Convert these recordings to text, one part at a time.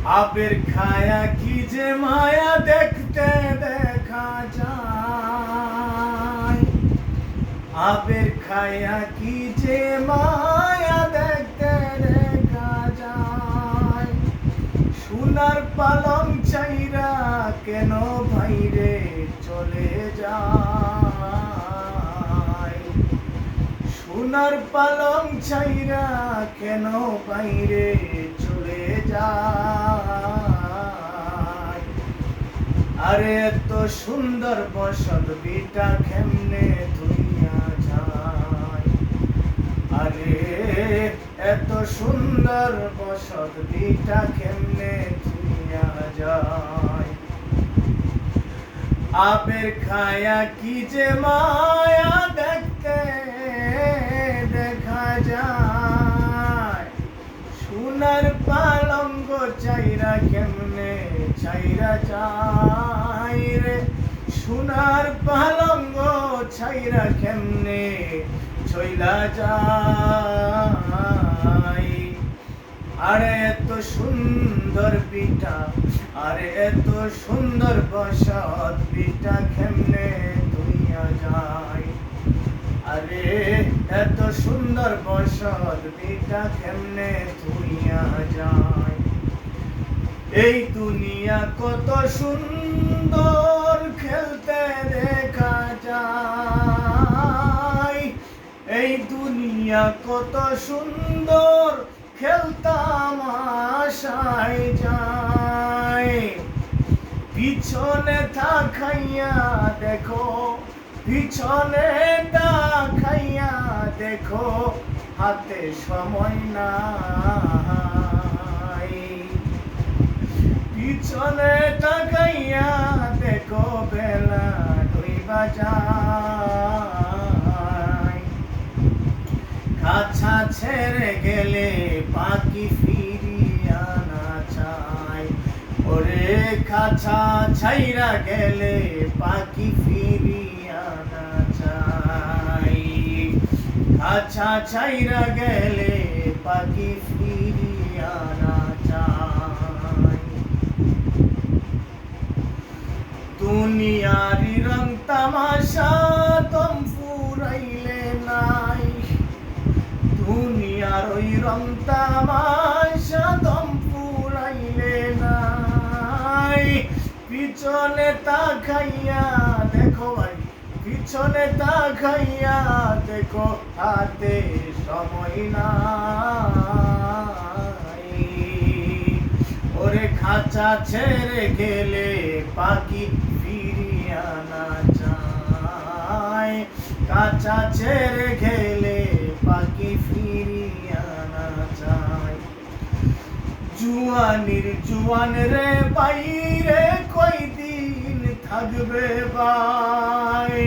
আবের খায়া কি যে মায়া দেখতে দেখা যায়, আবের খায়া কি যে মায়া দেখতে দেখা যায়। সোনার পালং চাইরা কেন ভাইরে চলে যায়, সোনার পালং চাইরা কেন বাইরে চলে যায়। আরে এত সুন্দর বসত বিটা কেমনে ধুইয়া যায়, আরে এত সুন্দর বসত বিটা কেমনে ধুইয়া যায়। আবের খায়া কি যে মায়া দেখতে দেখা যায়, সোনার পালঙ্গ চাইরা কেমনে চাইরা যায় রে, সোনার পালঙ্গ চাইরা কেমনে চইলা যায়। আরে এত সুন্দর পিঠা, আরে এত সুন্দর বসত পিঠা কেমনে ধুইয়া যায়, আরে এত সুন্দর বসত পিঠা কেমনে ধুইয়া যায়। এই দুনিয়া কত সুন্দর খেলতে দেখা যায়, এই দুনিয়া কত সুন্দর খেলতাম আশায় যায়। পিছনে তাকাইয়া দেখো, পিছনে তাকাইয়া দেখো, হাতে সময় নাই। পিছনে তাকাইয়া দেখো বেলা ডুইবা যায়। কাছা ছেড়ে গেলে পাখি ফিরিয়া না চায়, ওরে কাছা ছাইরা গেলে পাখি ফিরিয়া না চায়। কাছা ছাইরা গেলে পাখি ফিরিয়া না চায়। দুনিয়ারি রং তামাশা দম ফুরাইলে নাই, দুনিয়ার ওই রং তামাশা দম ফুরাইলে নাই। পিছনে তাকাইয়া দেখো ভাই, পিছনে তাকাইয়া দেখো, হাতে সময় নাই। ওরে খাঁচা ছেড়ে গেলে পাখি ফিরিয়া না যায়, কাঁচা ছেড়ে গেলে পাখি ফিরিয়া না যায়। জুয়ানির জুয়ান রে বাইরে কয়দিন থাকবে ভাই,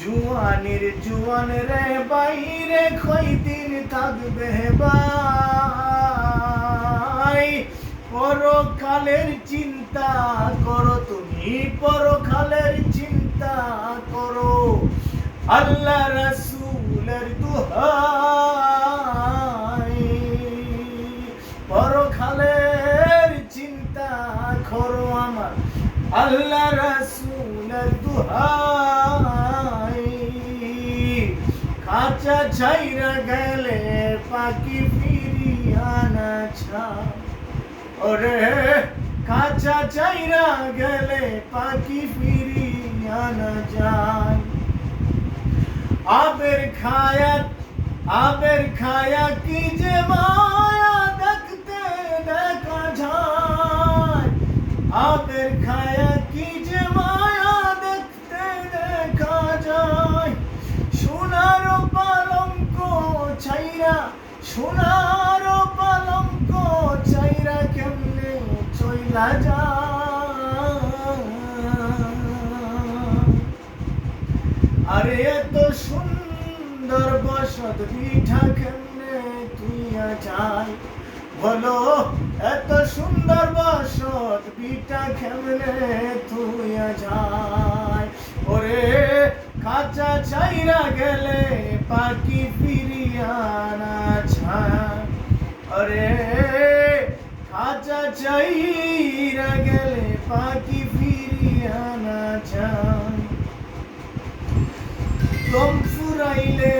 জুয়ানির জুয়ান রে বাইরে কয়দিন থাকবে ভাই। পরকালের চিন্তা করো তুমি, পরকালের চিন্তা করো, আল্লাহ রাসূলের দোহাই। পরকালের চিন্তা করো আমার, আল্লাহ রাসূলের দোহাই। কাঁচা ছাইরা গেলে পাখি ফিরিয়া না চায়, ওরে কাঁচা ছাইরা গেলে পাখি ফিরিয়া না যায়। আবের খায়া, আবের খায়া কি যে মায়া দেখতে দেখা যায়, আবের খায়া কি যে মায়া দেখতে দেখা যায়। সোনার পালঙ্ক ছাইরা, সোনার পালঙ্ক ছাইরা কেমনে চইলা যায়। আরে এত সুন্দর বসত পিঠা কেমনে তুইয়া যায়, বলো এত সুন্দর বসত পিঠা কেমনে তুইয়া যায়। ওরে কাঁচা ছাইরা গেলে পাখি ফিরিয়া না চায়, আরে কাঁচা চাইরা গেলে পাখি ফিরিয়া না যায় দম ফুরাইলে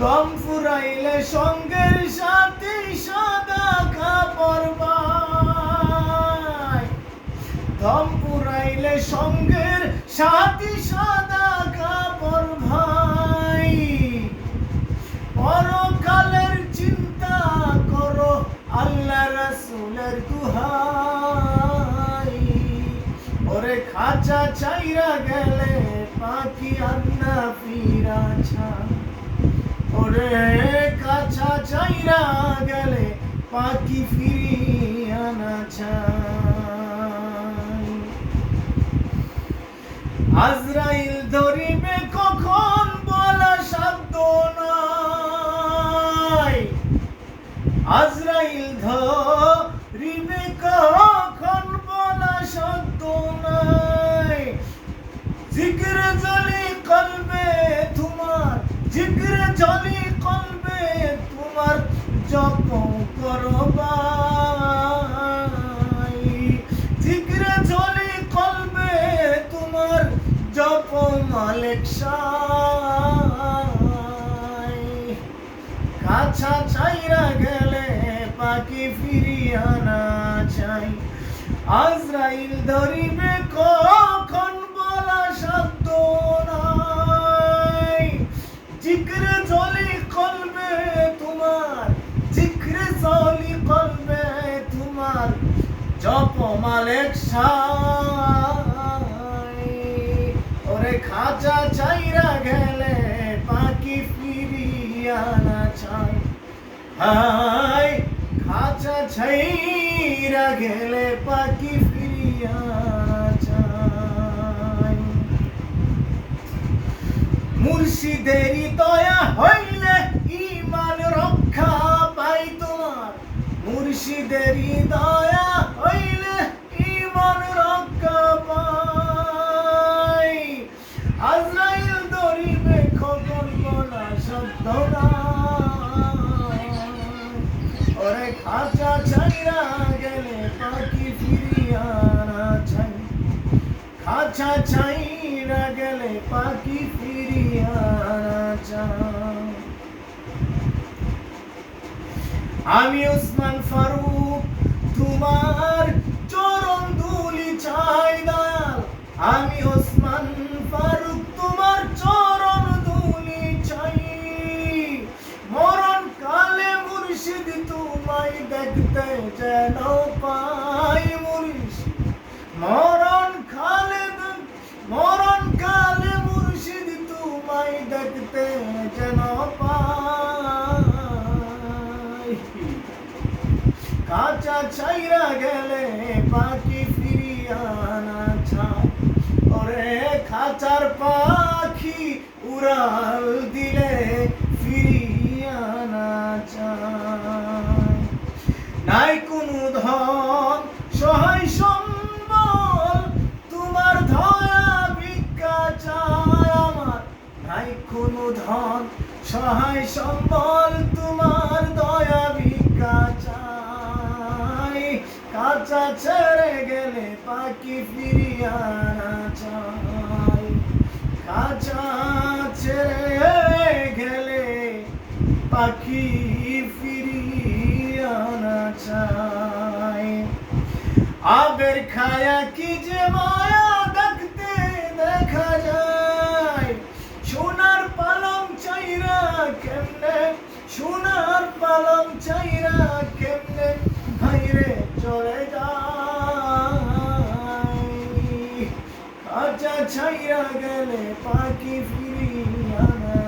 দম ফুরাইলে সঙ্গের সাথে সাদা কাপড় বাই দম ফুরাইলে সঙ্গের সাথে সাদা কাপড় ভাই পরকালের চিন্তা করো আল্লাহ রাসূলের দুহাই ওরে খাঁচা চাইরা গেলে পাখি আন্না ফিরা ছায় ওরে কাছা চাইরা গেলে পাখি ফিরিয়া না চায় আজরাইল ধরিবে কখন বলা শব্দ নাই আজরাইল ধরিবে কখন বলা শব্দ নাই জিকির জলি কলবে তোমার জিকির জলি কলবে তোমার জপ করো ভাই জিকির জলি কলবে তোমার জপ মালিক সাই কাছা চাইরা গেলে পাখি ফিরিয়া না চাই আজরাইল ধরিবে কখন বলা শব্দ নাই জিক্রে জলি কলবে তোমার জিক্রে জলি কলবে তোমার জপ মালিক সাই ওরে খাঁচা চাইরা গেলে পাখি ফিরিয়া না চাই হাই খাঁচা ছাইরা গেলে পাখি ফিরিয়া না চাই মুর্শিদেরই দয়া হইলে ঈমান রক্ষা পাই তোমার মুর্শিদেরই দয়া হইলে ঈমান রক্ষা পাই আজরাইল ধরিবে খবর বলা শব্দ নাই ওরে খাঁচা ছাইরা গেলে পাখি ফিরিয়া না চাই খাঁচা ছাইরা গেলে পাখি ফিরিয়া না চাই আমি ওসমান ফারুক তোমার চরণ ধুলি চাই দয়াল আমি ওসমান ফারুক তোমার চরণ ধুলি চাই মরণ কালে মুর্শিদ তোমায় দেখতে যেন পাই মুর্শিদ মরণ কালে মুর্শিদ তোমায় দেখতে যেন পাই কাঁচা ছাইরা গেলে পাখি ফিরিয়া না চায় ওরে খাঁচার পাখি উড়াল দিলে ফিরিয়া না চায় নাই কোনো ধন সহায় সম্বল তোমার দয়া ভিক্ষা চায় আমার নাই কোনো ধন সহায় সম্বল তোমার দয়া ভিক্ষা চায় কাঁচা ছেড়ে গেলে পাখি ফিরিয়া না চায় কাঁচা ছেড়ে গেলে পাখি ফিরিয়া না চায় আবের খায়া কি যে মায়া দেখতে দেখা যায় সোনার পালং চাইরা কেমনে সোনার পালং চাইরা কেমনে ভাইরে চলে যায় কাঁচা ছাইরা গেলে পাখি ফিরিয়া না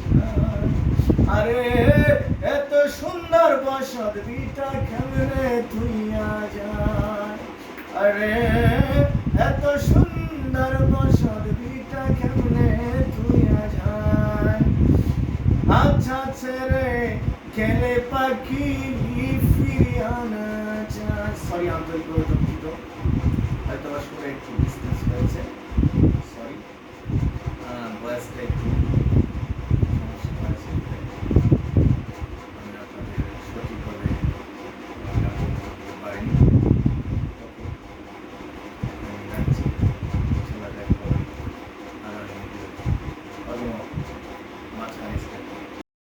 যায় আরে এত সুন্দর বসত বিটা কেমনে তুইয়া যায় আরে এত সুন্দর বসত বিটা কেমনে তুইয়া যায় আচ্ছা ছেড়ে গেলে পাখি ফিরিয়া না যায় সরি আন্তরিকভাবে দুঃখিত হয়তো আসলে একটু ডিসটেন্স হয়েছে সরি কাজটা একটু